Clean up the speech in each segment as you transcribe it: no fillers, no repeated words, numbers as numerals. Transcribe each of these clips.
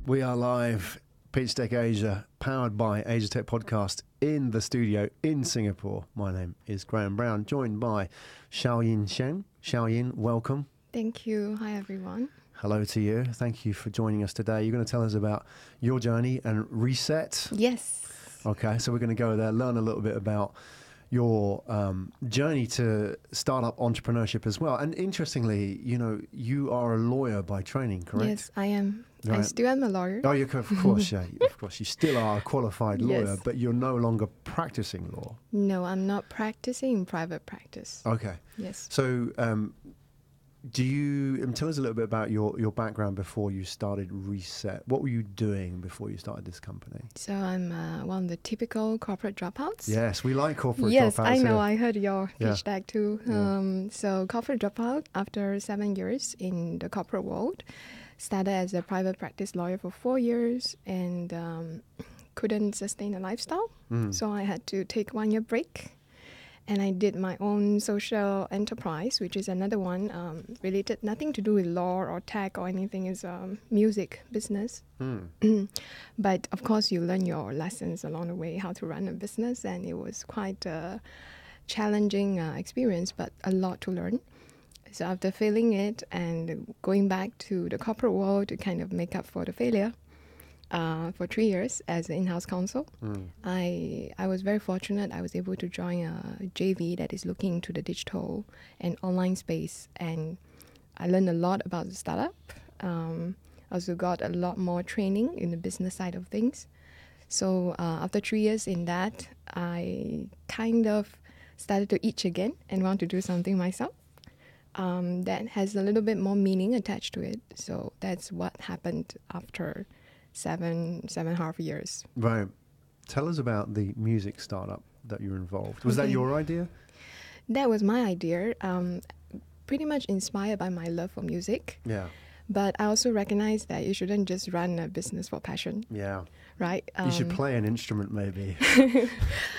We are live, Pitchdeck Asia, powered by Asia Tech Podcast in the studio in Singapore. My name is Graham Brown, joined by Xiaoyin Shen. Xiaoyin, welcome. Thank you. Hi, everyone. Hello to you. Thank you for joining us today. You're going to tell us about your journey and reSET. Yes. Okay, so we're going to go there, learn a little bit about your journey to startup entrepreneurship as well. And interestingly, you are a lawyer by training, correct? Yes, I am. Right. I still am a lawyer. Oh, of course, yeah. Of course, you still are a qualified lawyer, Yes. but you're no longer practicing law. No, I'm not practicing in private practice. Okay. Yes. So do you tell us a little bit about your background before you started reSET? What were you doing before you started this company? So I'm one of the typical corporate dropouts. Yes, we like corporate Yes, dropouts. I know. Here. I heard your pitch deck too. Yeah. So corporate dropout after 7 years in the corporate world. Started as a private practice lawyer for 4 years and couldn't sustain a lifestyle. So I had to take 1 year break. And I did my own social enterprise, which is another one related, nothing to do with law or tech or anything. It's music business. But of course, you learn your lessons along the way, how to run a business. And it was quite a challenging experience, but a lot to learn. So after failing it and going back to the corporate world to kind of make up for the failure, for 3 years as an in-house counsel. I was very fortunate. I was able to join a JV that is looking into the digital and online space, and I learned a lot about the startup. Also got a lot more training in the business side of things. So after 3 years in that, I kind of started to itch again and want to do something myself that has a little bit more meaning attached to it. So that's what happened after 7.5 years. Right. Tell us about the music startup that you're involved. Was that your idea? That was my idea. Pretty much inspired by my love for music. Yeah. But I also recognize that you shouldn't just run a business for passion. Yeah. Right? You should play an instrument maybe.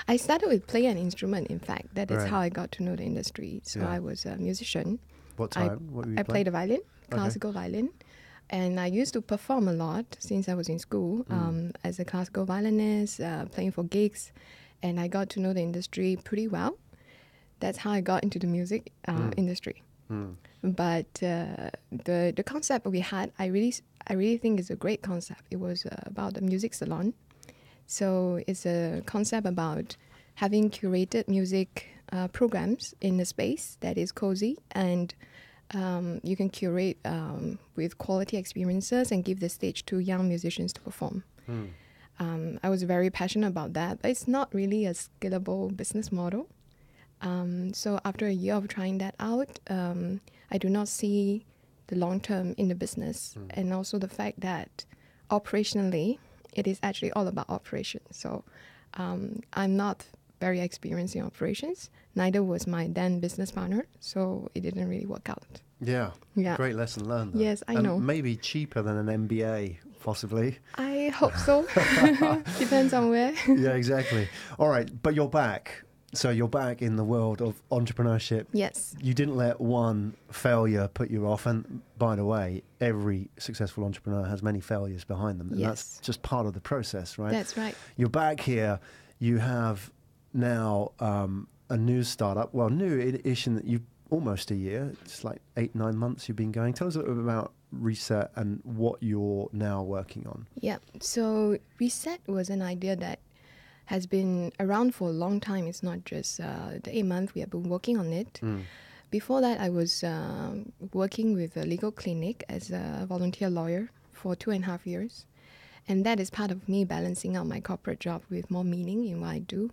I started with playing an instrument, in fact. That is Right. how I got to know the industry. So I was a musician. What time? What were you I played the violin, Okay. classical violin. And I used to perform a lot since I was in school as a classical violinist, playing for gigs. And I got to know the industry pretty well. That's how I got into the music industry. But the concept we had, I really think is a great concept. It was about the music salon. So it's a concept about having curated music programs in a space that is cozy and you can curate with quality experiences and give the stage to young musicians to perform. I was very passionate about that, but it's not really a scalable business model. So after a year of trying that out, I do not see the long term in the business. And also the fact that operationally, it is actually all about operations. So I'm not very experienced in operations. Neither was my then business partner, so it didn't really work out. Yeah. Great lesson learned. Though. Yes, I know. Maybe cheaper than an MBA, possibly. I hope so. Depends on where. Yeah, exactly. All right, but you're back. So you're back in the world of entrepreneurship. Yes. You didn't let one failure put you off. And by the way, every successful entrepreneur has many failures behind them. And Yes. that's just part of the process, right? That's right. You're back here. You have now a new startup. Well, new-ish in that you've almost a year. It's like 8-9 months you've been going. Tell us a little bit about reSET and what you're now working on. Yeah. So reSET was an idea that has been around for a long time. It's not just the 8 months we have been working on it. Before that, I was working with a legal clinic as a volunteer lawyer for 2.5 years. And that is part of me balancing out my corporate job with more meaning in what I do.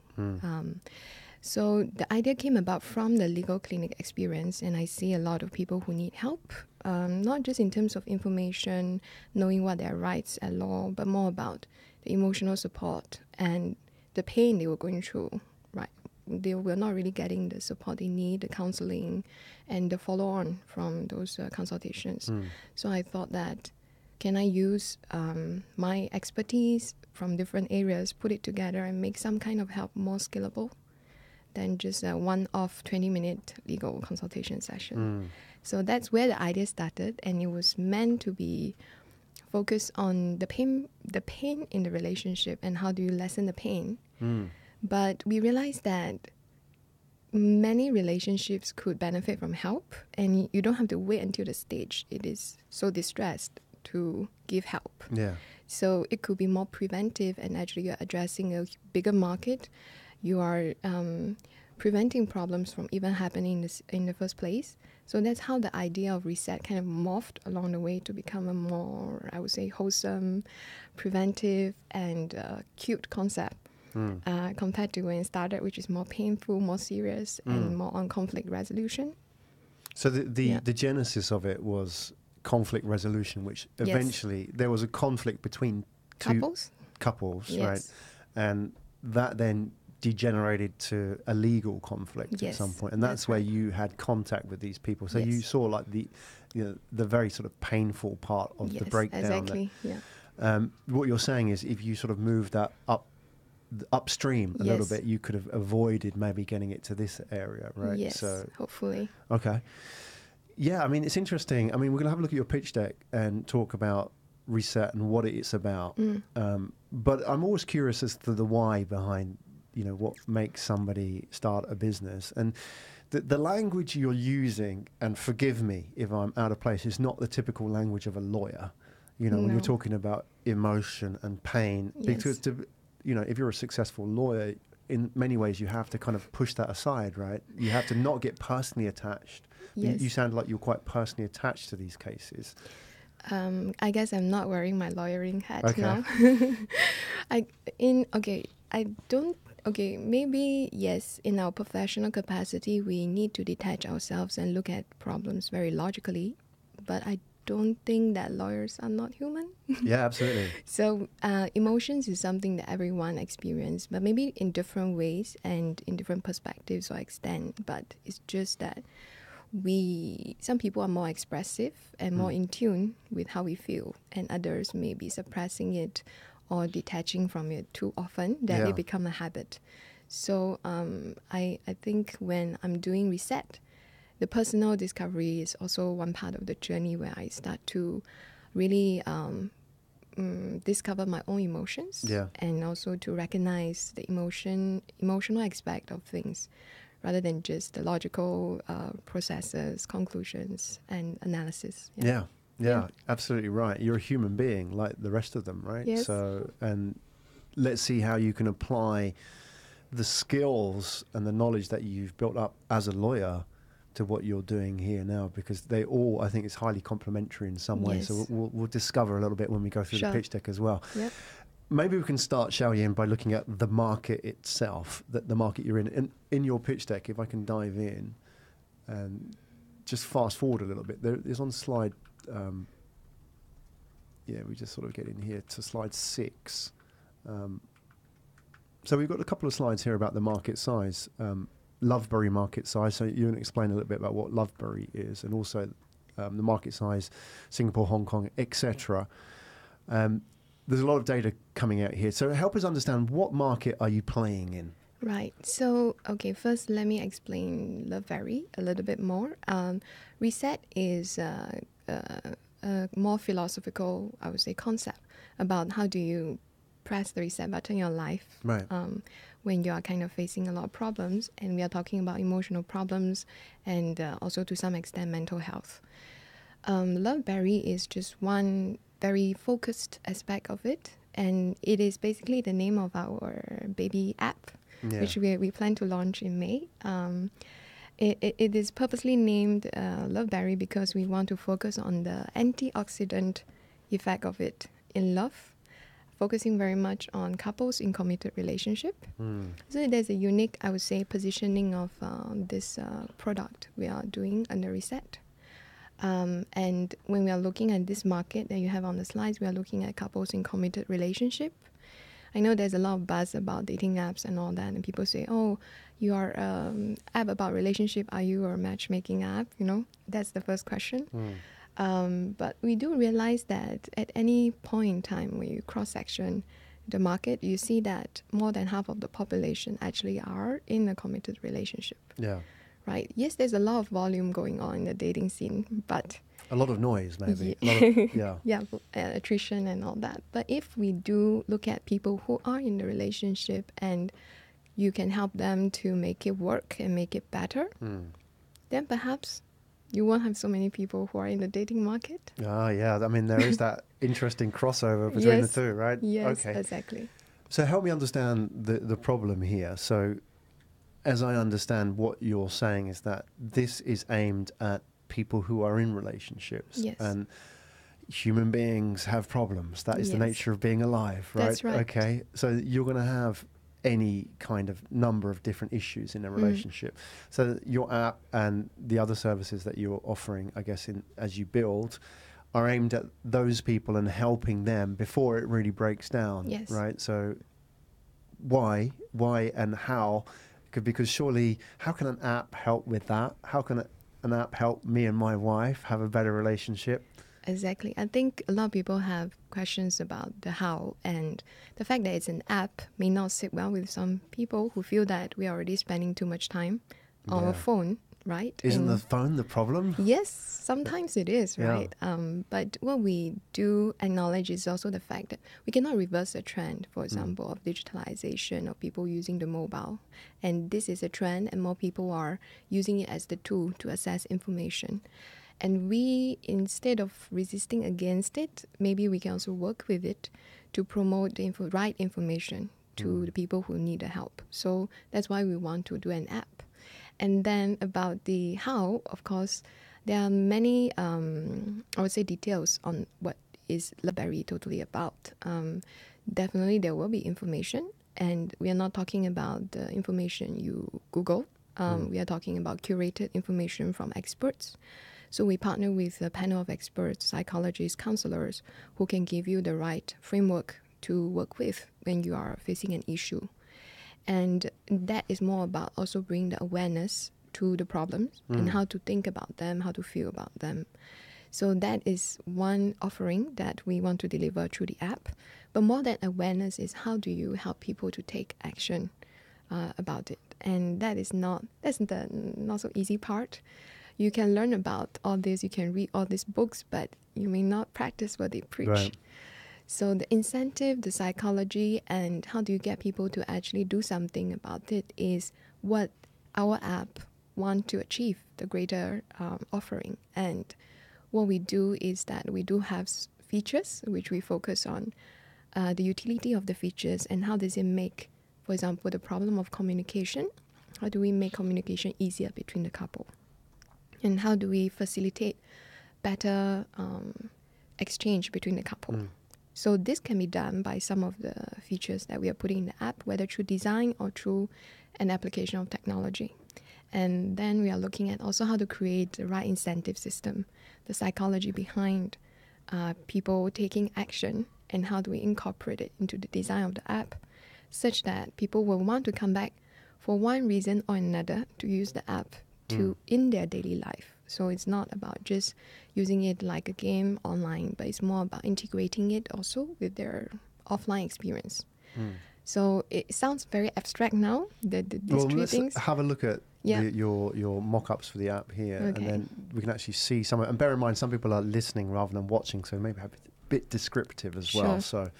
So the idea came about from the legal clinic experience, and I see a lot of people who need help, not just in terms of information, knowing what their rights at law, but more about the emotional support and the pain they were going through, right? They were not really getting the support they need, the counseling, and the follow-on from those consultations. So I thought that, can I use my expertise from different areas, put it together and make some kind of help more scalable than just a one-off 20-minute legal consultation session. So that's where the idea started, and it was meant to be focus on the pain in the relationship and how do you lessen the pain. But we realized that many relationships could benefit from help, and you don't have to wait until the stage it is so distressed to give help. Yeah. So it could be more preventive, and actually you're addressing a bigger market. You are preventing problems from even happening in the first place. So that's how the idea of reSET kind of morphed along the way to become a more, I would say, wholesome, preventive, and cute concept compared to when it started, which is more painful, more serious, and more on conflict resolution. So the genesis of it was conflict resolution, which eventually there was a conflict between two couples, right? And that then degenerated to a legal conflict at some point, and that's where you had contact with these people. So you saw like the very sort of painful part of the breakdown. Exactly. What you're saying is, if you sort of moved that upstream a little bit, you could have avoided maybe getting it to this area, right? Yes, so hopefully. Okay. Yeah, I mean, it's interesting. I mean, we're going to have a look at your pitch deck and talk about reSET and what it's about. But I'm always curious as to the why behind, what makes somebody start a business. And the language you're using, and forgive me if I'm out of place, is not the typical language of a lawyer. When you're talking about emotion and pain, because if you're a successful lawyer, in many ways you have to kind of push that aside, right? You have to not get personally attached. You sound like you're quite personally attached to these cases. I guess I'm not wearing my lawyering hat now. Maybe yes, in our professional capacity, we need to detach ourselves and look at problems very logically, but I don't think that lawyers are not human. Yeah, absolutely. So emotions is something that everyone experiences, but maybe in different ways and in different perspectives or extent, but it's just that some people are more expressive and more in tune with how we feel, and others may be suppressing it or detaching from it too often that it become a habit. So I think when I'm doing reSET, the personal discovery is also one part of the journey where I start to really discover my own emotions and also to recognize the emotional aspect of things, rather than just the logical processes, conclusions, and analysis. Yeah, absolutely right. You're a human being like the rest of them, right? Yes. So, and let's see how you can apply the skills and the knowledge that you've built up as a lawyer to what you're doing here now, because they all, I think, it's highly complementary in some way. So we'll discover a little bit when we go through the pitch deck as well. Yep. Maybe we can start, Xiaoyin, by looking at the market itself, the market you're in. And in your pitch deck, if I can dive in and just fast forward a little bit, there's on slide, we just sort of get in here to slide 6. So we've got a couple of slides here about the market size, Loveberry market size. So you want to explain a little bit about what Loveberry is, and also the market size, Singapore, Hong Kong, etc. There's a lot of data coming out here. So help us understand, what market are you playing in? Right. So, first let me explain Loveberry a little bit more. reSET is a more philosophical, I would say, concept about how do you press the reset button in your life when you are kind of facing a lot of problems. And we are talking about emotional problems and also to some extent mental health. Loveberry is just one very focused aspect of it, and it is basically the name of our baby app, which we plan to launch in May. It is purposely named Loveberry because we want to focus on the antioxidant effect of it in love, focusing very much on couples in committed relationship. So there's a unique, I would say, positioning of this product we are doing under reSET. And when we are looking at this market that you have on the slides, we are looking at couples in committed relationship. I know there's a lot of buzz about dating apps and all that, and people say, oh, you are an app about relationship. Are you a matchmaking app? That's the first question. But we do realize that at any point in time when you cross-section the market, you see that more than half of the population actually are in a committed relationship. Yeah. right? Yes, there's a lot of volume going on in the dating scene, but a lot of noise, maybe. Yeah, attrition and all that. But if we do look at people who are in the relationship and you can help them to make it work and make it better, then perhaps you won't have so many people who are in the dating market. Ah, yeah. I mean, there is that interesting crossover between the two, right? Yes, okay. Exactly. So help me understand the problem here. So as I understand, what you're saying is that this is aimed at people who are in relationships. Yes. And human beings have problems. That is the nature of being alive, right? That's right. Okay. So you're going to have any kind of number of different issues in a relationship. So your app and the other services that you're offering, I guess, as you build, are aimed at those people and helping them before it really breaks down. Yes. Right. So why and how? Because surely, how can an app help with that? How can an app help me and my wife have a better relationship? Exactly. I think a lot of people have questions about the how, and the fact that it's an app may not sit well with some people who feel that we are already spending too much time on a phone, right? Isn't the phone the problem? Yes, sometimes it is, right? But what we do acknowledge is also the fact that we cannot reverse the trend, for example, of digitalization, of people using the mobile. And this is a trend, and more people are using it as the tool to access information. And we, instead of resisting against it, maybe we can also work with it to promote the right information to the people who need the help. So that's why we want to do an app. And then about the how, of course, there are many, I would say, details on what is BlackBerry totally about. Definitely there will be information, and we are not talking about the information you Google. We are talking about curated information from experts. So we partner with a panel of experts, psychologists, counselors, who can give you the right framework to work with when you are facing an issue. And that is more about also bringing the awareness to the problems and how to think about them, how to feel about them. So that is one offering that we want to deliver through the app. But more than awareness is how do you help people to take action about it. And that's the not so easy part. You can learn about all this, you can read all these books, but you may not practice what they preach. Right. So the incentive, the psychology, and how do you get people to actually do something about it is what our app want to achieve, the greater offering. And what we do is that we do have features which we focus on the utility of the features and how does it make, for example, the problem of communication. How do we make communication easier between the couple? And how do we facilitate better exchange between the couple? So this can be done by some of the features that we are putting in the app, whether through design or through an application of technology. And then we are looking at also how to create the right incentive system, the psychology behind people taking action, and how do we incorporate it into the design of the app such that people will want to come back for one reason or another to use the app in their daily life. So it's not about just using it like a game online, but it's more about integrating it also with their offline experience. So it sounds very abstract now, these three things. Let's have a look at your mock-ups for the app here, and then we can actually see some. And bear in mind, some people are listening rather than watching, so maybe have a bit descriptive as well. So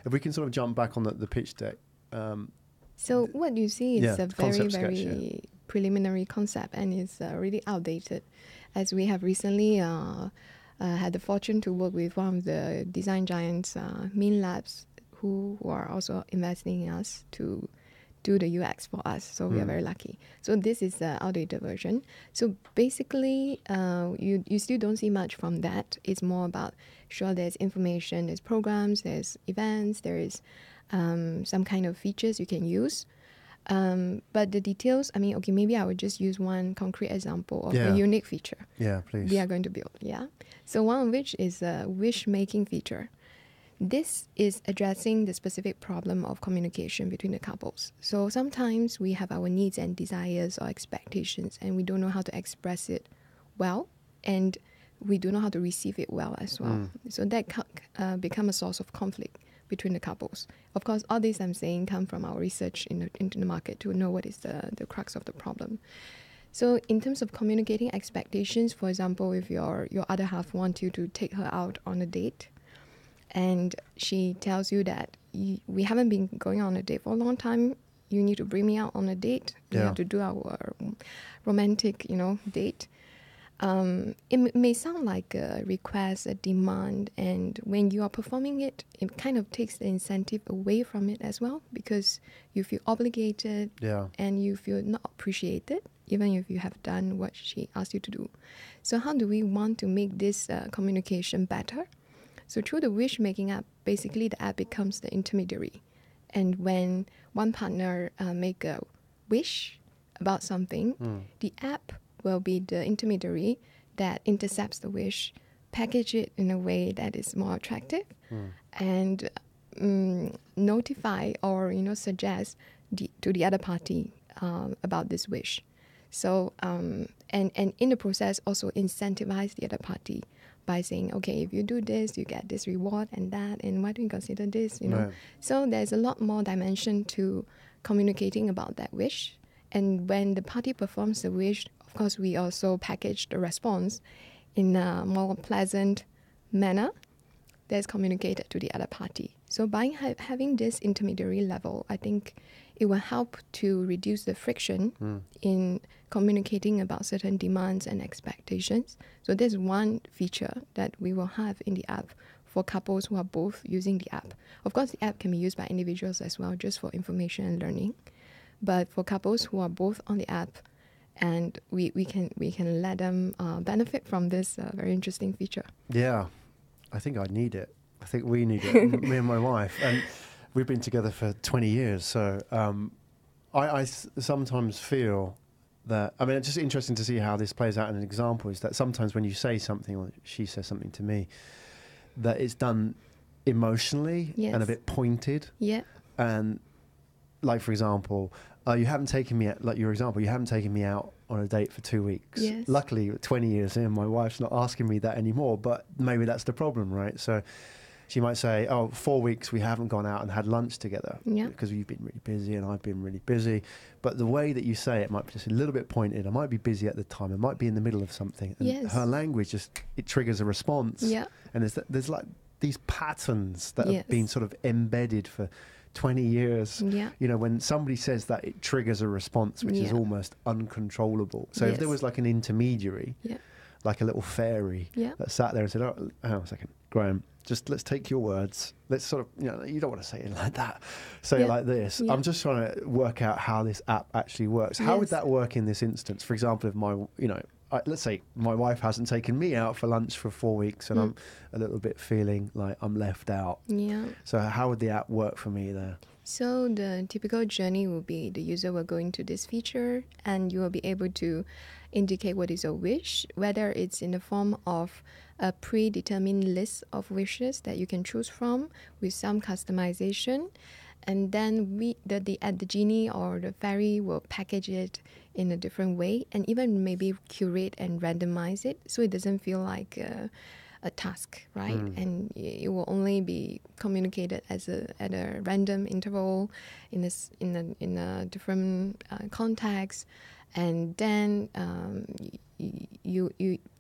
if we can sort of jump back on the pitch deck. So what you see is a very, sketch, very preliminary concept, and it's really outdated, as we have recently had the fortune to work with one of the design giants, Min Labs, who are also investing in us to do the UX for us. So we are very lucky. So this is the outdated version. So basically, you still don't see much from that. It's more about, sure, there's information, there's programs, there's events, there is some kind of features you can use. But the details, I mean, okay, maybe I would just use one concrete example of a unique feature. Yeah, please. We are going to build, So one of which is a wish-making feature. This is addressing the specific problem of communication between the couples. So sometimes we have our needs and desires or expectations, and we don't know how to express it well, and we don't know how to receive it well as well. So that become a source of conflict between the couples. Of course, all this I'm saying come from our research into the market to know what is the crux of the problem. So in terms of communicating expectations, for example, if your other half wants you to take her out on a date, and she tells you that we haven't been going on a date for a long time, you need to bring me out on a date. We have to do our romantic, date. It may sound like a request, a demand, and when you are performing it, it kind of takes the incentive away from it as well, because you feel obligated and you feel not appreciated, even if you have done what she asked you to do. So how do we want to make this communication better? So through the wish-making app, basically the app becomes the intermediary. And when one partner make a wish about something, the app will be the intermediary that intercepts the wish, package it in a way that is more attractive, and notify or suggest to the other party about this wish. So and in the process also incentivize the other party by saying, okay, if you do this, you get this reward and that, and why don't you consider this, Right. So there's a lot more dimension to communicating about that wish. And when the party performs the wish, of course, we also package the response in a more pleasant manner that's communicated to the other party. So by having this intermediary level, I think it will help to reduce the friction in communicating about certain demands and expectations. So there's one feature that we will have in the app for couples who are both using the app. Of course, the app can be used by individuals as well, just for information and learning. But for couples who are both on the app, and we can let them benefit from this very interesting feature. Yeah, I think I need it. I think we need it, me and my wife. And we've been together for 20 years. So I sometimes feel that, I mean, it's just interesting to see how this plays out in an example, is that sometimes when you say something or she says something to me, that it's done emotionally and a bit pointed. Yeah. And like, for example, you haven't taken me out, like your example, you haven't taken me out on a date for 2 weeks. Yes. Luckily, 20 years in, my wife's not asking me that anymore, but maybe that's the problem, right? So she might say, 4 weeks we haven't gone out and had lunch together because you've been really busy and I've been really busy. But the way that you say it might be just a little bit pointed. I might be busy at the time. I might be in the middle of something. And her language it triggers a response. Yeah. And there's like these patterns that have been sort of embedded for 20 years. Yeah. When somebody says that, it triggers a response which is almost uncontrollable. So if there was like an intermediary, like a little fairy that sat there and said, hang on a second, Graham, just let's take your words. Let's sort of, you don't want to say it like that. Say it like this. I'm just trying to work out how this app actually works. How would that work in this instance? For example, if let's say my wife hasn't taken me out for lunch for 4 weeks and I'm a little bit feeling like I'm left out. Yeah. So how would the app work for me there? So the typical journey will be the user will go into this feature and you will be able to indicate what is your wish, whether it's in the form of a predetermined list of wishes that you can choose from with some customization. And then the genie or the fairy will package it in a different way and even maybe curate and randomize it so it doesn't feel like a task, right? And it will only be communicated at a random interval in a different context. And then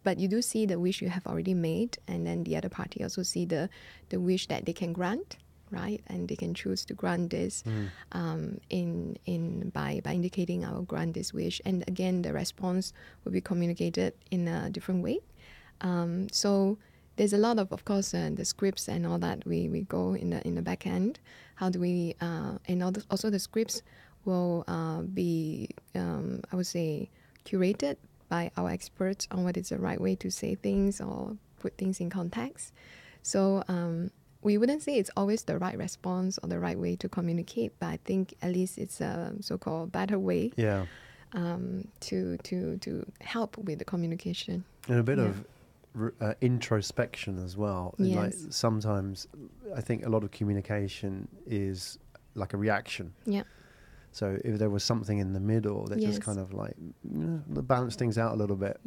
but you do see the wish you have already made, and then the other party also see the wish that they can grant, right? And they can choose to grant this by indicating I will grant this wish. And again, the response will be communicated in a different way. So there's a lot of course, the scripts and all that we go in the back end. How do we and also the scripts will be I would say curated by our experts on what is the right way to say things or put things in context. So we wouldn't say it's always the right response or the right way to communicate, but I think at least it's a so-called better way to help with the communication. And a bit of introspection as well. Yes. Like sometimes I think a lot of communication is like a reaction. Yeah. So if there was something in the middle that just kind of like balance things out a little bit,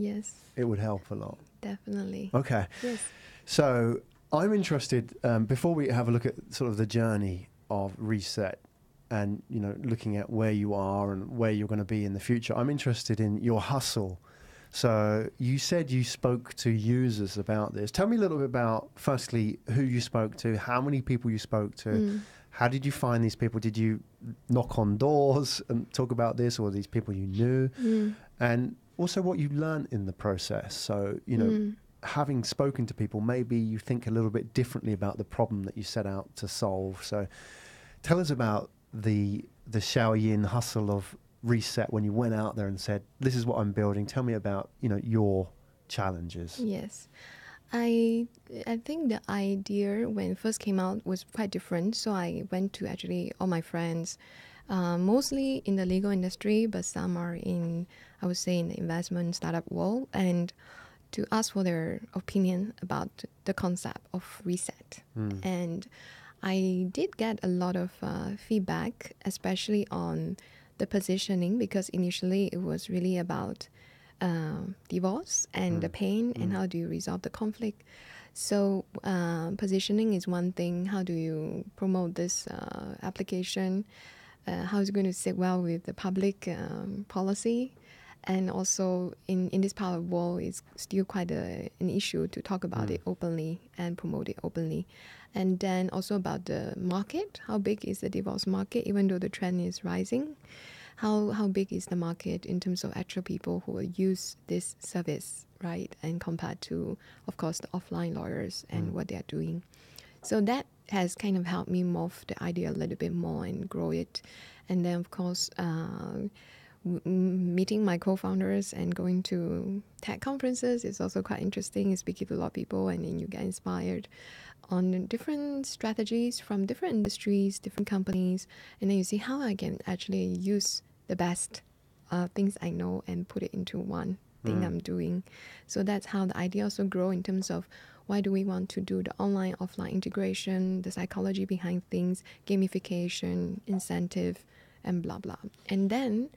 it would help a lot. Definitely. Okay. Yes. So I'm interested, before we have a look at sort of the journey of reSET and, you know, looking at where you are and where you're going to be in the future, I'm interested in your hustle. So you said you spoke to users about this. Tell me a little bit about, firstly, who you spoke to, how many people you spoke to, how did you find these people? Did you knock on doors and talk about this, or these people you knew? And also what you learned in the process. So, you know, having spoken to people, maybe you think a little bit differently about the problem that you set out to solve. So tell us about the Xiaoyin hustle of reSET when you went out there and said, this is what I'm building. Tell me about, you know, your challenges. Yes. I think the idea when it first came out was quite different. So I went to actually all my friends, mostly in the legal industry, but some are in, I would say, in the investment startup world, and to ask for their opinion about the concept of reSET. And I did get a lot of feedback, especially on the positioning, because initially it was really about divorce and the pain and how do you resolve the conflict. So positioning is one thing. How do you promote this application? How is it going to sit well with the public policy? And also in this part of the world, it's still quite an issue to talk about it openly and promote it openly. And then also about the market. How big is the divorce market, even though the trend is rising? How big is the market in terms of actual people who will use this service, right? And compared to, of course, the offline lawyers and what they are doing. So that has kind of helped me morph the idea a little bit more and grow it. And then, of course, meeting my co-founders and going to tech conferences is also quite interesting. You speak to a lot of people and then you get inspired on different strategies from different industries, different companies, and then you see how I can actually use the best things I know and put it into one thing I'm doing. So that's how the idea also grow in terms of why do we want to do the online offline integration, the psychology behind things, gamification, incentive, and blah blah. And then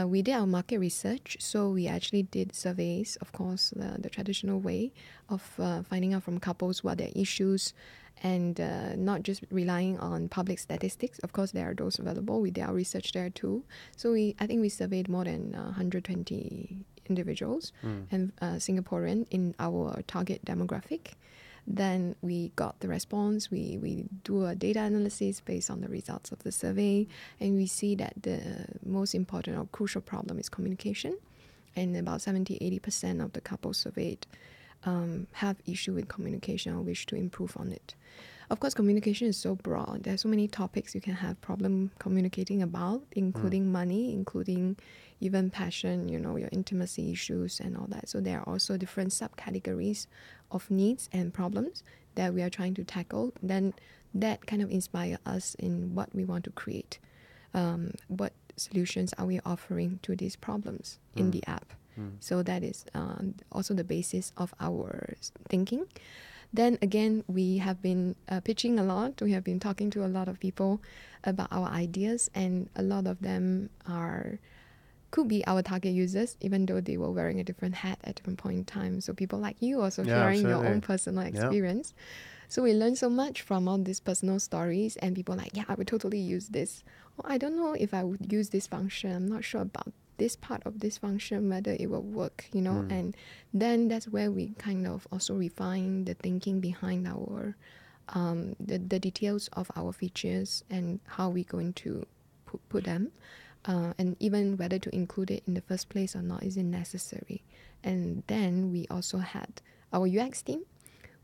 we did our market research, so we actually did surveys, of course, the traditional way of finding out from couples what their issues, and not just relying on public statistics. Of course, there are those available. We did our research there too. So I think we surveyed more than 120 individuals and Singaporean in our target demographic. Then we got the response. We do a data analysis based on the results of the survey, and we see that the most important or crucial problem is communication. And about 70-80% of the couples surveyed have issue with communication or wish to improve on it. Of course, communication is so broad. There are so many topics you can have problem communicating about, including money, including even passion, you know, your intimacy issues and all that. So there are also different subcategories of needs and problems that we are trying to tackle. Then that kind of inspires us in what we want to create. What solutions are we offering to these problems in the app? So that is also the basis of our thinking. Then again, we have been pitching a lot. We have been talking to a lot of people about our ideas, and a lot of them could be our target users, even though they were wearing a different hat at different point in time. So people like you also sharing your own personal experience. So we learned so much from all these personal stories, and people like, yeah, I would totally use this. Or I don't know if I would use this function. I'm not sure about this part of this function, whether it will work, you know. And then that's where we kind of also refine the thinking behind our the details of our features and how we're going to put them, and even whether to include it in the first place or not, is it necessary. And then we also had our UX team,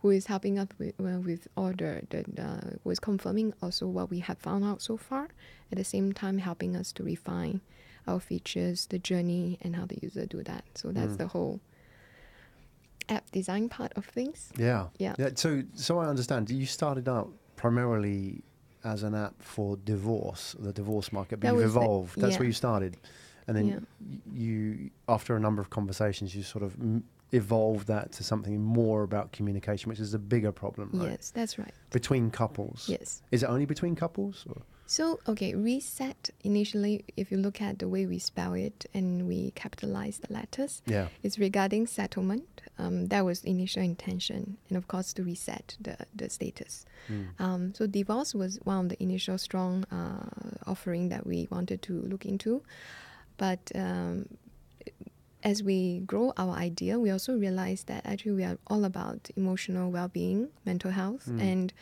who is helping us with all who is confirming also what we have found out so far, at the same time helping us to refine our features, the journey, and how the user do that. So that's the whole app design part of things. Yeah. So I understand, you started out primarily as an app for divorce, the divorce market, but you've evolved. That's where you started. And then you, after a number of conversations, you sort of evolved that to something more about communication, which is a bigger problem, right? Yes, that's right. Between couples. Yes. Is it only between couples? Or? So, okay, reSET, initially, if you look at the way we spell it and we capitalize the letters, it's regarding settlement that was initial intention, and of course to reset the status. So divorce was one of the initial strong offering that we wanted to look into, but as we grow our idea, we also realized that actually we are all about emotional well-being, mental health, and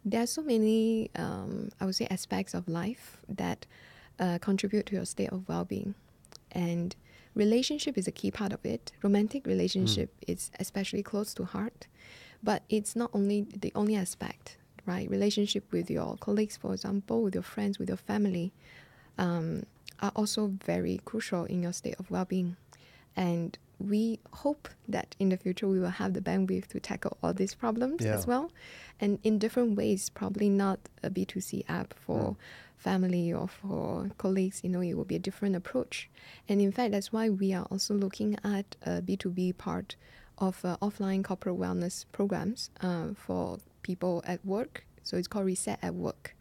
there are so many, I would say, aspects of life that contribute to your state of well-being. And relationship is a key part of it. Romantic relationship is especially close to heart, but it's not only the only aspect, right? Relationship with your colleagues, for example, with your friends, with your family, are also very crucial in your state of well-being. And we hope that in the future we will have the bandwidth to tackle all these problems as well. And in different ways, probably not a B2C app for family or for colleagues, it will be a different approach. And in fact, that's why we are also looking at a B2B part of offline corporate wellness programs for people at work. So it's called reSET at work.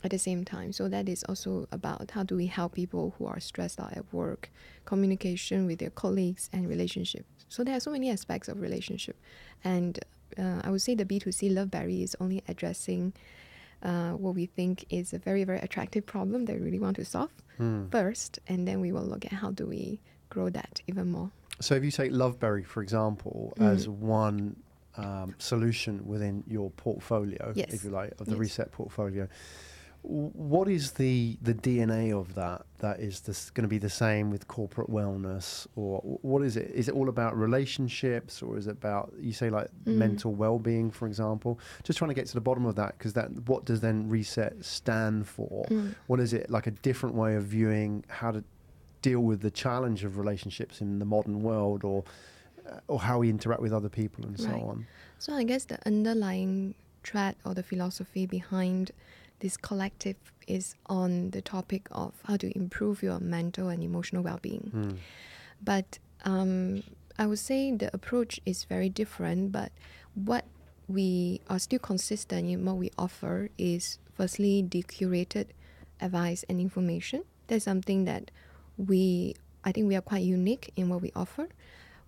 At the same time. So that is also about how do we help people who are stressed out at work, communication with their colleagues, and relationships. So there are so many aspects of relationship. And I would say the B2C Loveberry is only addressing what we think is a very, very attractive problem that we really want to solve first. And then we will look at how do we grow that even more. So if you take Loveberry, for example, as one solution within your portfolio, if you like, of the reSET portfolio, what is the DNA of that is this going to be the same with corporate wellness, or what is it? Is it all about relationships, or is it about, you say, like mental well-being, for example? Just trying to get to the bottom of that, because what does then reSET stand for? What is it, like a different way of viewing how to deal with the challenge of relationships in the modern world, or how we interact with other people and so on? So I guess the underlying thread or the philosophy behind this collective is on the topic of how to improve your mental and emotional well-being. But I would say the approach is very different, but what we are still consistent in what we offer is firstly the curated advice and information. That's something that I think we are quite unique in what we offer.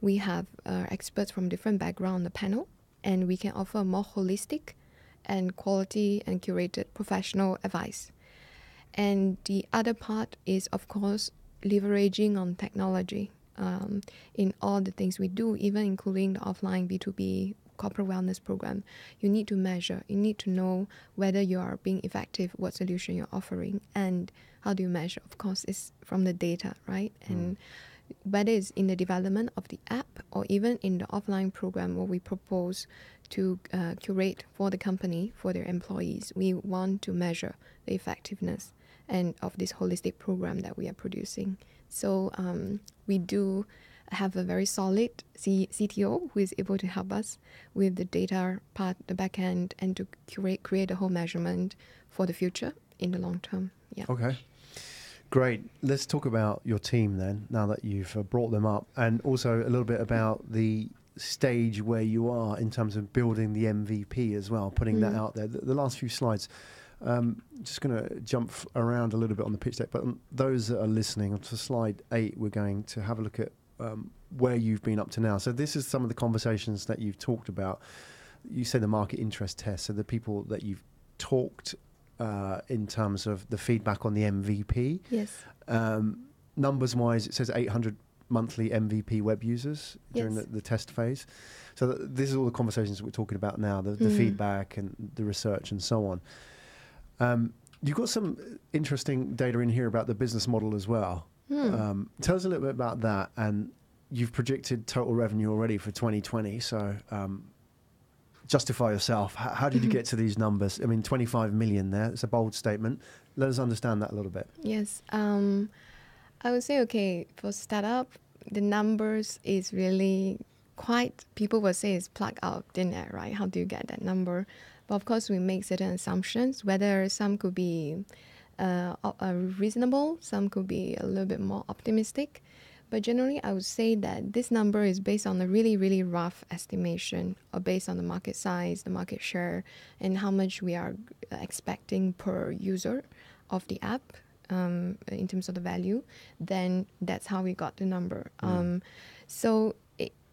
We have experts from different backgrounds on the panel, and we can offer more holistic and quality and curated professional advice. And the other part is, of course, leveraging on technology in all the things we do, even including the offline B2B corporate wellness program. You need to measure. You need to know whether you are being effective, what solution you're offering, and how do you measure? Of course, it's from the data, right? And whether it's in the development of the app or even in the offline program what we propose to curate for the company, for their employees, we want to measure the effectiveness and of this holistic program that we are producing. So we do have a very solid CTO who is able to help us with the data part, the back end, and to create a whole measurement for the future in the long term. Yeah. Okay. Great. Let's talk about your team then, now that you've brought them up, and also a little bit about the stage where you are in terms of building the MVP as well, putting that out there. The last few slides, just going to jump around a little bit on the pitch deck, but those that are listening, to slide 8, we're going to have a look at where you've been up to now. So this is some of the conversations that you've talked about. You say the market interest test, so the people that you've talked in terms of the feedback on the MVP. Yes. Numbers wise, it says 800 monthly MVP web users during the test phase. So this is all the conversations we're talking about now, the feedback and the research and so on. You've got some interesting data in here about the business model as well. Tell us a little bit about that. And you've predicted total revenue already for 2020. So justify yourself. How did you get to these numbers? I mean, 25 million there. It's a bold statement. Let us understand that a little bit. Yes. I would say, okay, for startup, the numbers is really quite, people will say it's plucked out of thin air, right? How do you get that number? But of course, we make certain assumptions, whether some could be reasonable, some could be a little bit more optimistic. But generally, I would say that this number is based on a really, really rough estimation, or based on the market size, the market share, and how much we are expecting per user of the app in terms of the value. Then that's how we got the number. So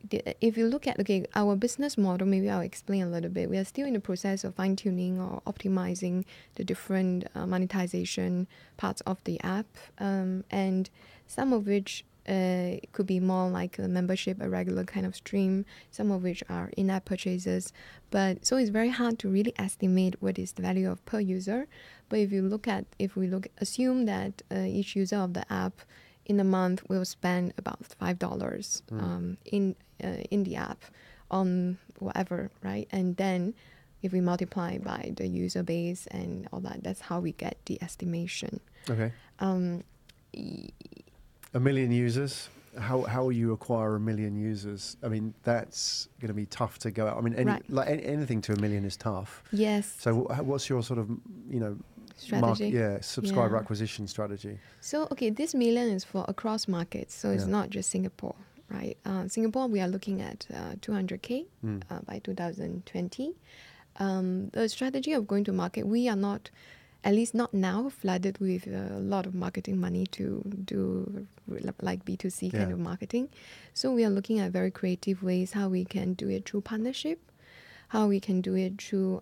if you look at, okay, our business model, maybe I'll explain a little bit. We are still in the process of fine-tuning or optimizing the different monetization parts of the app, and some of which could be more like a membership, a regular kind of stream, some of which are in-app purchases. But so it's very hard to really estimate what is the value of per user. But if we assume that each user of the app in a month will spend about $5 in the app on whatever, right? And then if we multiply by the user base and all that, that's how we get the estimation. Okay. 1 million users. How will you acquire 1 million users? I mean, that's going to be tough to go out. I mean, anything to 1 million is tough. Yes. So what's your sort of, strategy? Subscriber acquisition strategy. So, okay, this 1 million is for across markets. So it's not just Singapore, right? Singapore, we are looking at 200K by 2020. The strategy of going to market, we are not, at least not now, flooded with a lot of marketing money to do like B2C kind of marketing. So we are looking at very creative ways how we can do it through partnership, how we can do it through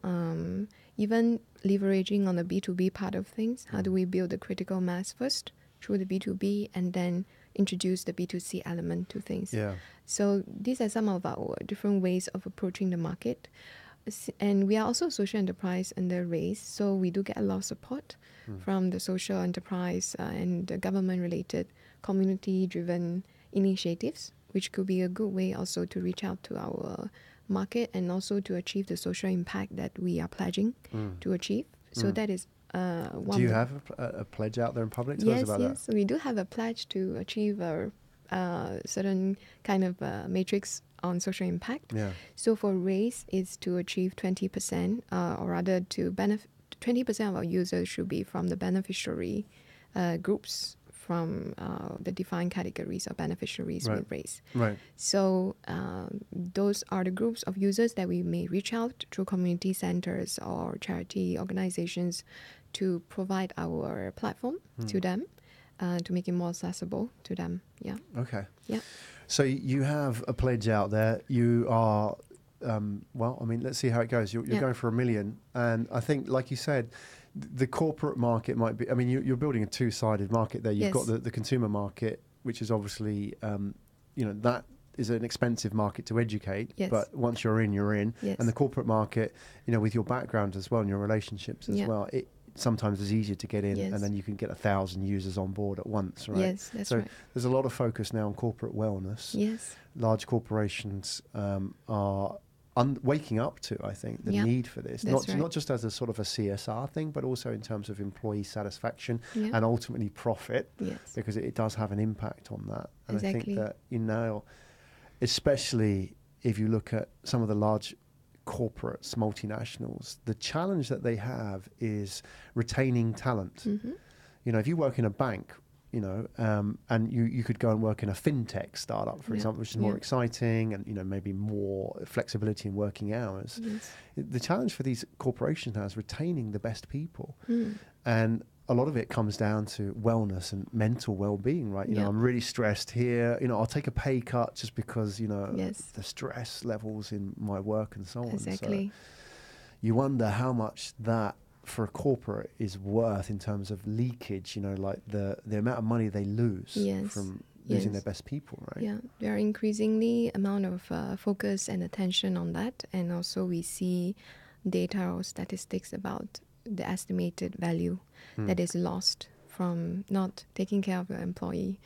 even leveraging on the B2B part of things. How do we build the critical mass first through the B2B and then introduce the B2C element to things? Yeah. So these are some of our different ways of approaching the market. And we are also a social enterprise under race, so we do get a lot of support from the social enterprise and the government-related community-driven initiatives, which could be a good way also to reach out to our market and also to achieve the social impact that we are pledging to achieve. So that is one. Do you have a pledge out there in public? Tell us about that. So we do have a pledge to achieve a certain kind of matrix on social impact. Yeah. So for race is to achieve 20%, or rather to 20% of our users should be from the beneficiary groups from the defined categories of beneficiaries with race. Right. So those are the groups of users that we may reach out through community centers or charity organizations to provide our platform to them, to make it more accessible to them. Yeah. Okay. Yeah. So you have a pledge out there. You are, let's see how it goes. You're going for 1 million. And I think, like you said, the corporate market might be, you're building a two-sided market there. You've got the consumer market, which is obviously, that is an expensive market to educate. Yes. But once you're in, you're in. Yes. And the corporate market, with your background as well and your relationships as well, it sometimes is easier to get in, and then you can get 1,000 users on board at once, right? Yes, that's right. So there's a lot of focus now on corporate wellness. Yes. Large corporations are waking up to, I think, the need for this. Not just as a sort of a CSR thing, but also in terms of employee satisfaction and ultimately profit, because it does have an impact on that. And I think that, especially if you look at some of the large corporates, multinationals, the challenge that they have is retaining talent. If you work in a bank, and you could go and work in a fintech startup, for example, which is more exciting and, maybe more flexibility in working hours. Yes. The challenge for these corporations now is retaining the best people. And a lot of it comes down to wellness and mental well-being, right? I'm really stressed here. I'll take a pay cut just because, the stress levels in my work and so on. Exactly. So you wonder how much that for a corporate is worth in terms of leakage, like the amount of money they lose from losing their best people, right? Yeah, there are increasingly amount of focus and attention on that. And also we see data or statistics about the estimated value that is lost from not taking care of your employee,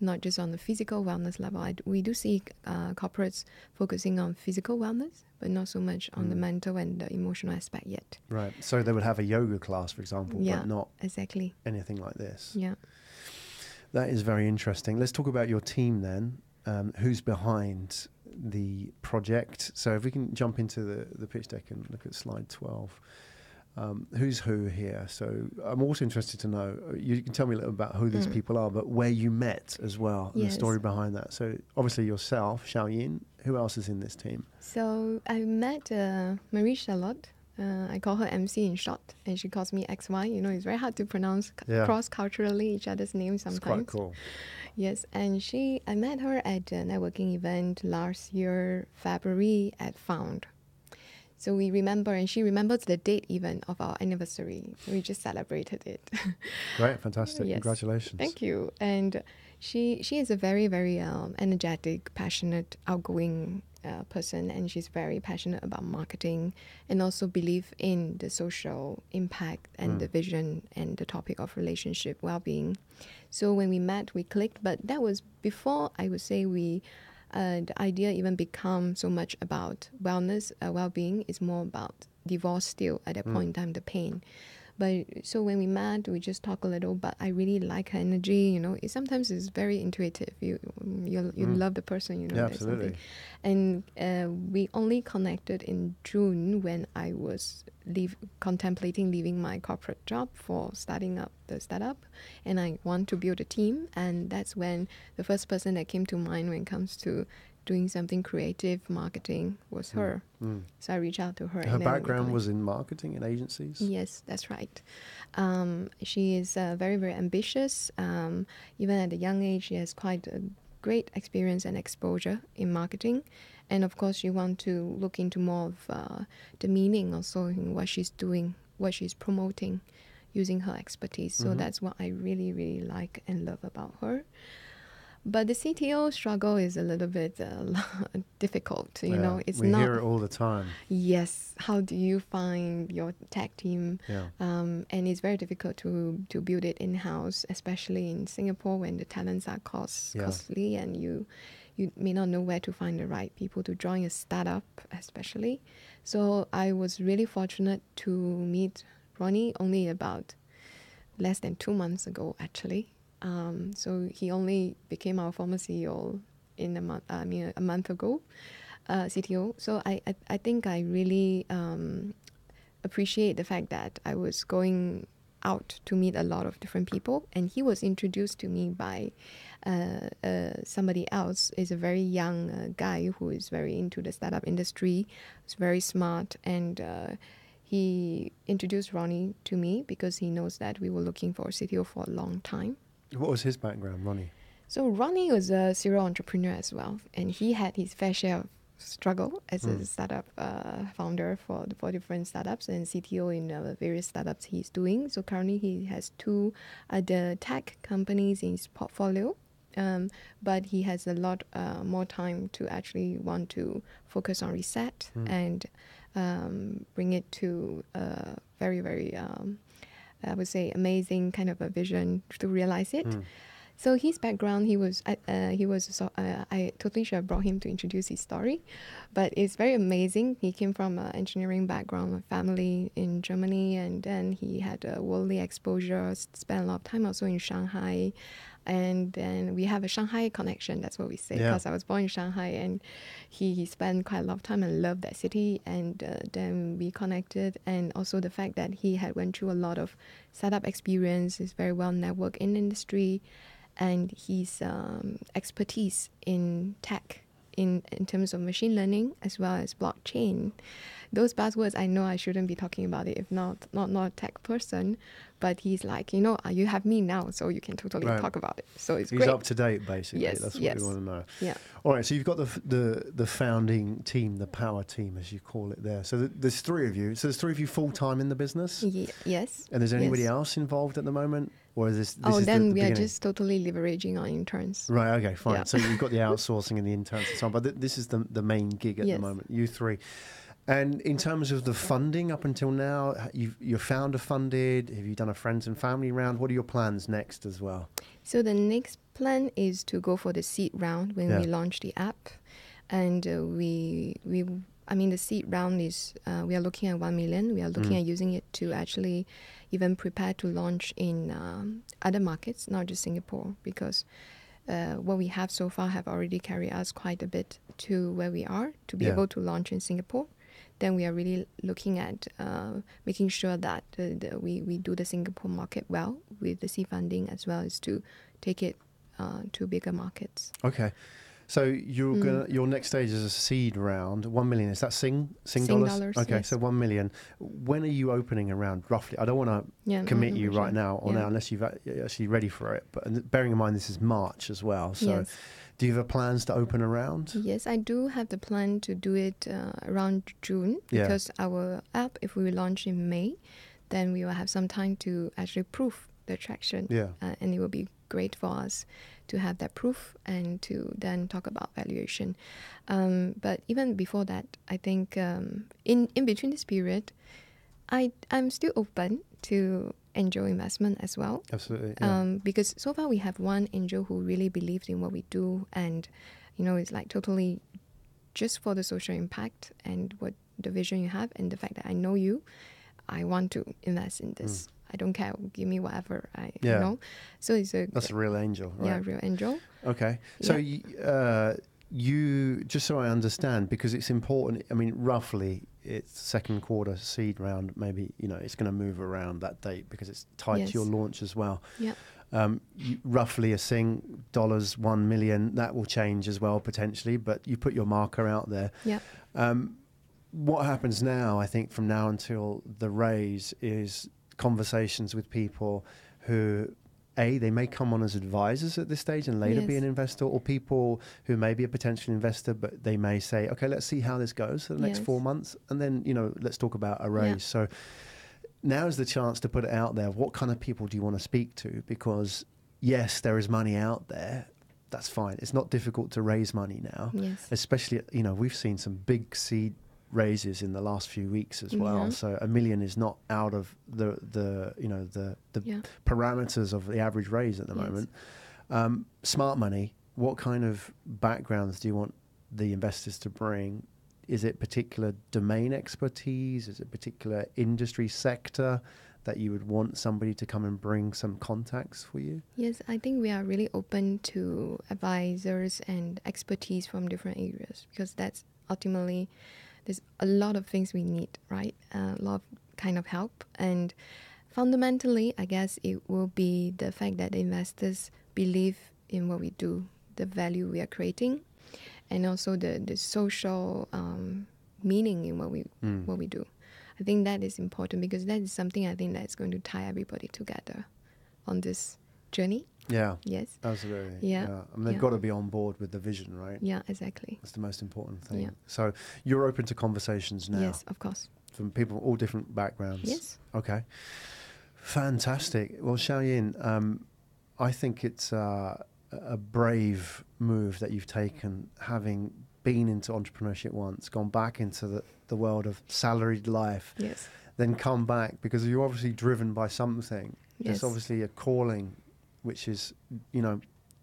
not just on the physical wellness level. We do see corporates focusing on physical wellness, but not so much on the mental and the emotional aspect yet. Right. So they would have a yoga class, for example, but not anything like this. Yeah. That is very interesting. Let's talk about your team then. Who's behind the project? So if we can jump into the pitch deck and look at slide 12. Who's who here? So I'm also interested to know, you can tell me a little about who these people are, but where you met as well, and the story behind that. So obviously yourself, Xiaoyin. Who else is in this team? So I met Marie Charlotte I call her MC in short, and she calls me XY. You know, it's very hard to pronounce cross-culturally each other's names sometimes. It's quite cool. Yes, and I met her at a networking event last year, February, at Found. So we remember, and she remembers the date even of our anniversary. We just celebrated it. Great, fantastic. Yes. Congratulations. Thank you. And she is a very, very energetic, passionate, outgoing person, and she's very passionate about marketing and also believe in the social impact and the vision and the topic of relationship well-being. So when we met, we clicked, but that was before, I would say, the idea even become so much about wellness, well-being. Is more about divorce still at that point in time, the pain. But so when we met, we just talk a little, but I really like her energy, you know. Sometimes it's very intuitive. You love the person, you know. Yeah, absolutely. And we only connected in June when I was contemplating leaving my corporate job for starting up the startup, and I want to build a team. And that's when the first person that came to mind when it comes to doing something creative, marketing, was her. So I reached out to her. Her background was in marketing and agencies? Yes, that's right. She is very, very ambitious. Even at a young age, she has quite a great experience and exposure in marketing. And of course, she wants to look into more of the meaning also in what she's doing, what she's promoting, using her expertise. So that's what I really, really like and love about her. But the CTO struggle is a little bit difficult, you know. It's we hear it all the time. Yes. How do you find your tech team? Yeah. And it's very difficult to build it in-house, especially in Singapore when the talents are costly and you may not know where to find the right people to join a startup, especially. So I was really fortunate to meet Ronnie only about less than 2 months ago, actually. So he only became our former CEO in a month ago, CTO. So I think I really appreciate the fact that I was going out to meet a lot of different people, and he was introduced to me by somebody else. Is a very young guy who is very into the startup industry. He's very smart, and he introduced Ronnie to me because he knows that we were looking for a CTO for a long time. What was his background, Ronnie? So Ronnie was a serial entrepreneur as well, and he had his fair share of struggle as a startup founder for different startups and CTO in various startups he's doing. So currently he has 2 other tech companies in his portfolio, but he has a lot more time to actually want to focus on reSET and bring it to a very, very I would say amazing kind of a vision to realize it. So his background, I totally should have brought him to introduce his story, but it's very amazing. He came from an engineering background, a family in Germany, and then he had a worldly exposure, spent a lot of time also in Shanghai. And then we have a Shanghai connection, that's what we say, because I was born in Shanghai, and he spent quite a lot of time and loved that city. And then we connected, and also the fact that he had went through a lot of startup experience, is very well networked in the industry, and his expertise in tech, in terms of machine learning as well as blockchain. Those buzzwords, I know I shouldn't be talking about it if not a tech person, but he's like, you have me now, so you can totally talk about it. So it's great. He's up to date, basically. Yes, that's what we want to know. Yeah. All right, so you've got the founding team, the power team, as you call it there. So there's 3 of you. So there's 3 of you full-time in the business? Yes. And there's anybody else involved at the moment? Or is this then the we beginning? are just totally leveraging our interns. Right, okay, fine. Yeah. So you've got the outsourcing and the interns and so on, but this is the main gig at the moment, you 3. And in terms of the funding up until now, you're founder funded. Have you done a friends and family round? What are your plans next as well? So the next plan is to go for the seed round when we launch the app. And the seed round is, we are looking at 1 million. We are looking at using it to actually even prepare to launch in other markets, not just Singapore, because what we have so far have already carried us quite a bit to where we are to be able to launch in Singapore. Then we are really looking at making sure that we do the Singapore market well with the seed funding, as well as to take it to bigger markets. Okay. So your next stage is a seed round, 1 million. Is that Sing dollars? Okay, yes. so 1 million. When are you opening a round roughly? I don't want to commit you right now or now unless you've actually ready for it. But bearing in mind this is March as well. So do you have plans to open a round? Yes, I do have the plan to do it around June because our app, if we launch in May, then we will have some time to actually prove the traction. And it will be great for us to have that proof and to then talk about valuation. But even before that, I think in between this period, I'm still open to angel investment as well. Absolutely. Because so far we have one angel who really believes in what we do, and it's like totally just for the social impact and what the vision you have and the fact that I know you, I want to invest in this. I don't care, give me whatever you know. So that's a real angel, right? Yeah, real angel. Okay. So you just so I understand, because it's important, I mean, roughly it's second quarter seed round, maybe it's going to move around that date because it's tied to your launch as well. Roughly a Sing dollars 1 million, that will change as well potentially, but you put your marker out there. What happens now, I think, from now until the raise is conversations with people who they may come on as advisors at this stage and later be an investor, or people who may be a potential investor, but they may say, okay, let's see how this goes for the next 4 months. And then, let's talk about a raise. So now is the chance to put it out there. What kind of people do you want to speak to? Because yes, there is money out there. That's fine. It's not difficult to raise money now, especially, we've seen some big seed raises in the last few weeks as well. So 1 million is not out of the parameters of the average raise at the moment. Smart money, what kind of backgrounds do you want the investors to bring? Is it particular domain expertise? Is it particular industry sector that you would want somebody to come and bring some contacts for you? Yes, I think we are really open to advisors and expertise from different areas, because that's ultimately, there's a lot of things we need, right? A lot of kind of help. And fundamentally, I guess it will be the fact that the investors believe in what we do, the value we are creating, and also the social meaning in what we do. I think that is important, because that is something I think that's going to tie everybody together on this journey. Yeah. Yes. Absolutely. Yeah. And they've got to be on board with the vision, right? Yeah, exactly. That's the most important thing. Yeah. So you're open to conversations now? Yes, of course. From people of all different backgrounds? Yes. Okay. Fantastic. Well, Xiaoyin, I think it's a brave move that you've taken, having been into entrepreneurship once, gone back into the world of salaried life, then come back, because you're obviously driven by something. There's obviously a calling, which is,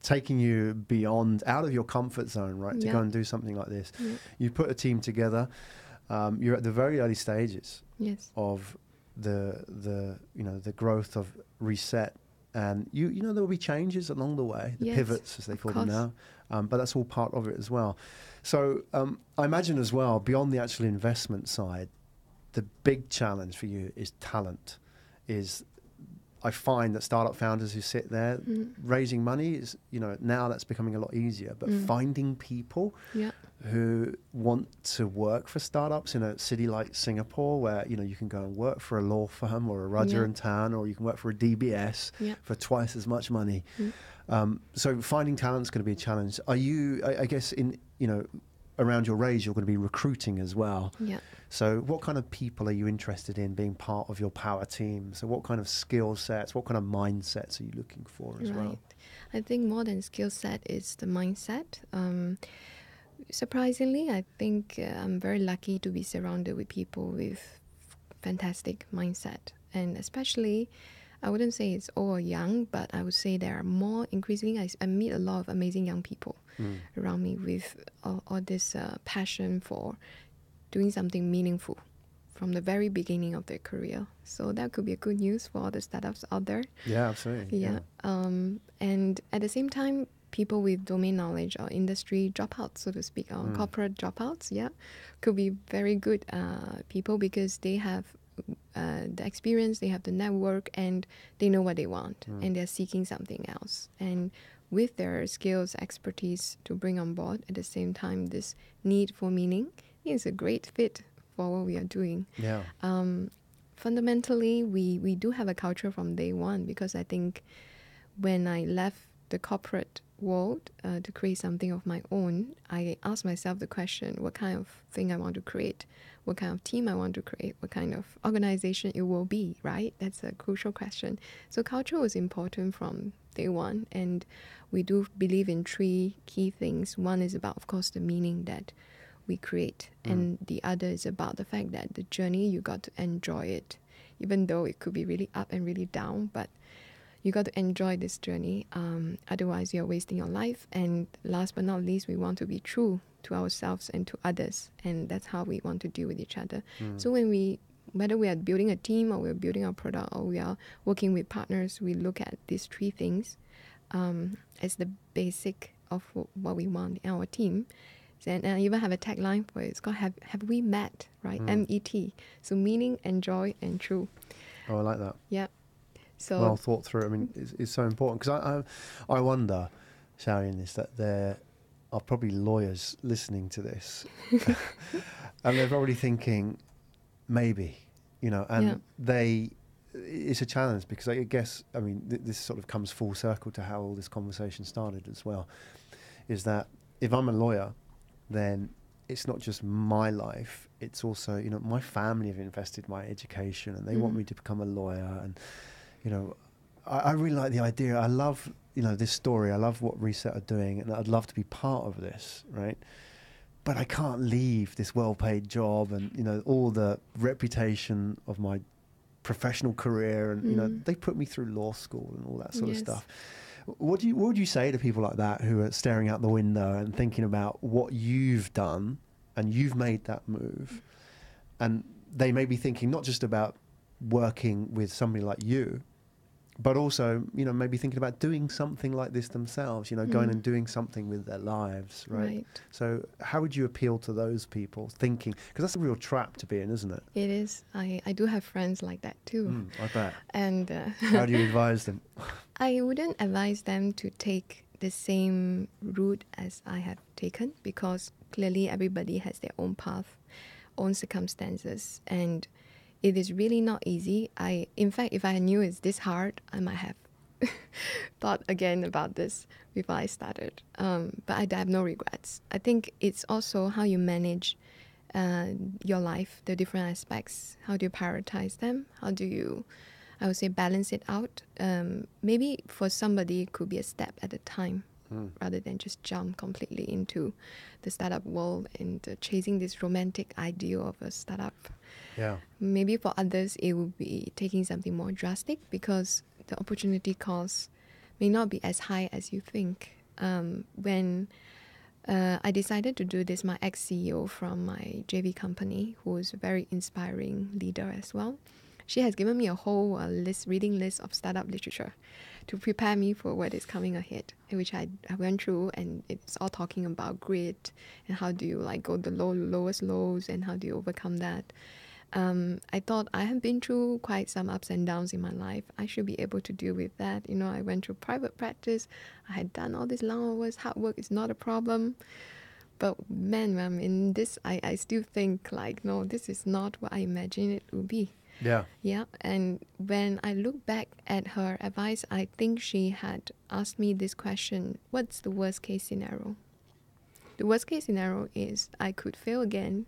taking you beyond, out of your comfort zone, right, to go and do something like this. You put a team together. You're at the very early stages of the growth of reSET, and there will be changes along the way, the pivots as they call them now, but that's all part of it as well. So I imagine as well, beyond the actual investment side, the big challenge for you is talent. I find that startup founders who sit there raising money is, now that's becoming a lot easier, but finding people who want to work for startups in a city like Singapore, where, you can go and work for a law firm or a Raja in town, or you can work for a DBS for twice as much money. So finding talent is going to be a challenge. Are you, I guess, around your raise, you're going to be recruiting as well. So what kind of people are you interested in being part of your power team? So what kind of skill sets, what kind of mindsets are you looking for as well? I think more than skill set is the mindset. Surprisingly, I think I'm very lucky to be surrounded with people with fantastic mindset. And especially, I wouldn't say it's all young, but I would say there are more increasingly, I meet a lot of amazing young people around me with all this passion for doing something meaningful from the very beginning of their career. So that could be a good news for all the startups out there. Yeah, absolutely. And at the same time, people with domain knowledge or industry dropouts, so to speak, or corporate dropouts, could be very good people, because they have the experience, they have the network, and they know what they want, and they're seeking something else. And with their skills, expertise to bring on board. At the same time, this need for meaning is a great fit for what we are doing. Yeah. Fundamentally, we do have a culture from day one, because I think when I left the corporate world to create something of my own, I asked myself the question, what kind of thing I want to create, what kind of team I want to create, what kind of organization it will be, right? That's a crucial question. So culture was important from day one, and we do believe in three key things. One is about, of course, the meaning that we create, and the other is about the fact that the journey, you got to enjoy it, even though it could be really up and really down, but you got to enjoy this journey. Otherwise, you're wasting your life. And last but not least, we want to be true to ourselves and to others, and that's how we want to deal with each other. So whether we are building a team, or we're building our product, or we are working with partners, we look at these three things as the basic of what we want in our team. And I even have a tagline for it. It's called Have We Met, right? MET. So meaning, enjoy, and true. Oh, I like that. Yeah. So well thought through. I mean, it's so important, because I wonder, Xiaoyin, is that there are probably lawyers listening to this, and they're probably thinking, maybe, and it's a challenge, because I guess, I mean, this sort of comes full circle to how all this conversation started as well, is that if I'm a lawyer, then it's not just my life, it's also, my family have invested my education, and they want me to become a lawyer. And, I really like the idea. I love, this story. I love what reSET are doing, and I'd love to be part of this, right? But I can't leave this well-paid job and, all the reputation of my professional career. And, they put me through law school and all that sort of stuff. What would you say to people like that who are staring out the window and thinking about what you've done, and you've made that move, and they may be thinking not just about working with somebody like you, but also, maybe thinking about doing something like this themselves, going and doing something with their lives, right? So how would you appeal to those people thinking, because that's a real trap to be in, isn't it? It is. I do have friends like that too. I bet. And how do you advise them? I wouldn't advise them to take the same route as I have taken, because clearly everybody has their own path, own circumstances, and it is really not easy. In fact, if I knew it's this hard, I might have thought again about this before I started. But I have no regrets. I think it's also how you manage your life, the different aspects. How do you prioritize them? How do you, I would say, balance it out? Maybe for somebody, it could be a step at a time, rather than just jump completely into the startup world and chasing this romantic ideal of a startup. Yeah. Maybe for others, it would be taking something more drastic, because the opportunity cost may not be as high as you think. When I decided to do this, my ex-CEO from my JV company, who is a very inspiring leader as well, she has given me a whole reading list of startup literature to prepare me for what is coming ahead, which I went through, and it's all talking about grit and how do you go the lowest lows, and how do you overcome that. I thought I have been through quite some ups and downs in my life. I should be able to deal with that. I went through private practice. I had done all these long hours. Hard work is not a problem. But man, in this, I still think no, this is not what I imagined it would be. Yeah. Yeah. And when I look back at her advice, I think she had asked me this question: what's the worst case scenario? The worst case scenario is I could fail again,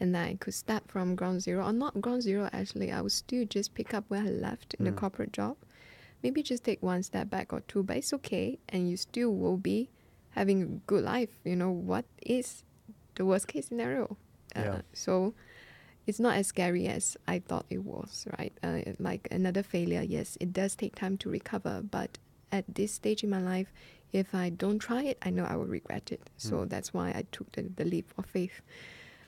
and I could start from ground zero, or not ground zero actually. I would still just pick up where I left in the corporate job. Maybe just take one step back or two, but it's okay, and you still will be having a good life. What is the worst case scenario? So it's not as scary as I thought it was, right? Like another failure, yes, it does take time to recover, but at this stage in my life, if I don't try it, I know I will regret it. So that's why I took the leap of faith.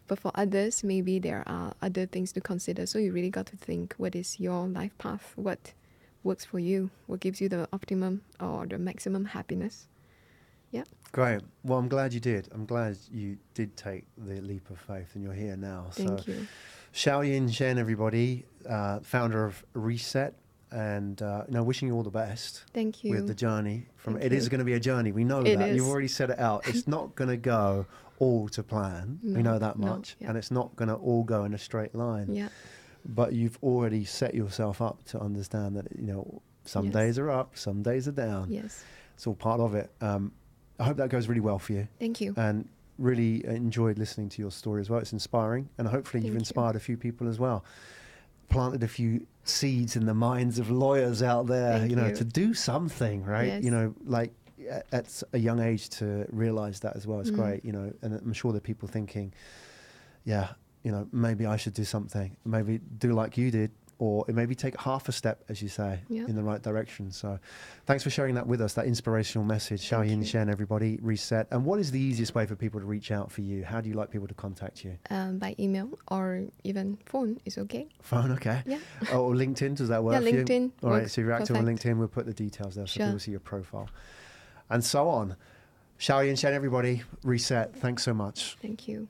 But for others, maybe there are other things to consider. So you really got to think, what is your life path? What works for you? What gives you the optimum or the maximum happiness? Yeah. Great. Well, I'm glad you did. I'm glad you did take the leap of faith, and you're here now. Thank you. Xiaoyin Shen, everybody, founder of reSET. and wishing you all the best. Thank you. With the journey. Thank It you. is going to be a journey. We know It that. is. You've already set it out. It's not going to go all to plan. We know that much. Yeah. And it's not going to all go in a straight line. Yeah. But you've already set yourself up to understand that, some days are up, some days are down. Yes. It's all part of it. I hope that goes really well for you. Thank you. And really enjoyed listening to your story as well. It's inspiring. And hopefully you've inspired a few people as well. Planted a few seeds in the minds of lawyers out there, to do something, right? Yes. At a young age to realize that as well. It's great, and I'm sure there are people thinking, maybe I should do something, maybe do like you did, or maybe take half a step, as you say, in the right direction. So thanks for sharing that with us, that inspirational message. Xiaoyin, Shen, everybody, reSET. And what is the easiest way for people to reach out for you? How do you like people to contact you? By email or even phone is okay. Phone, okay. Yeah. Or LinkedIn, does that work for you? LinkedIn. All right, so if you're active on Perfect. LinkedIn, we'll put the details there so Sure. people see your profile. And so on. Xiaoyin, Shen, everybody, reSET. Thanks so much. Thank you.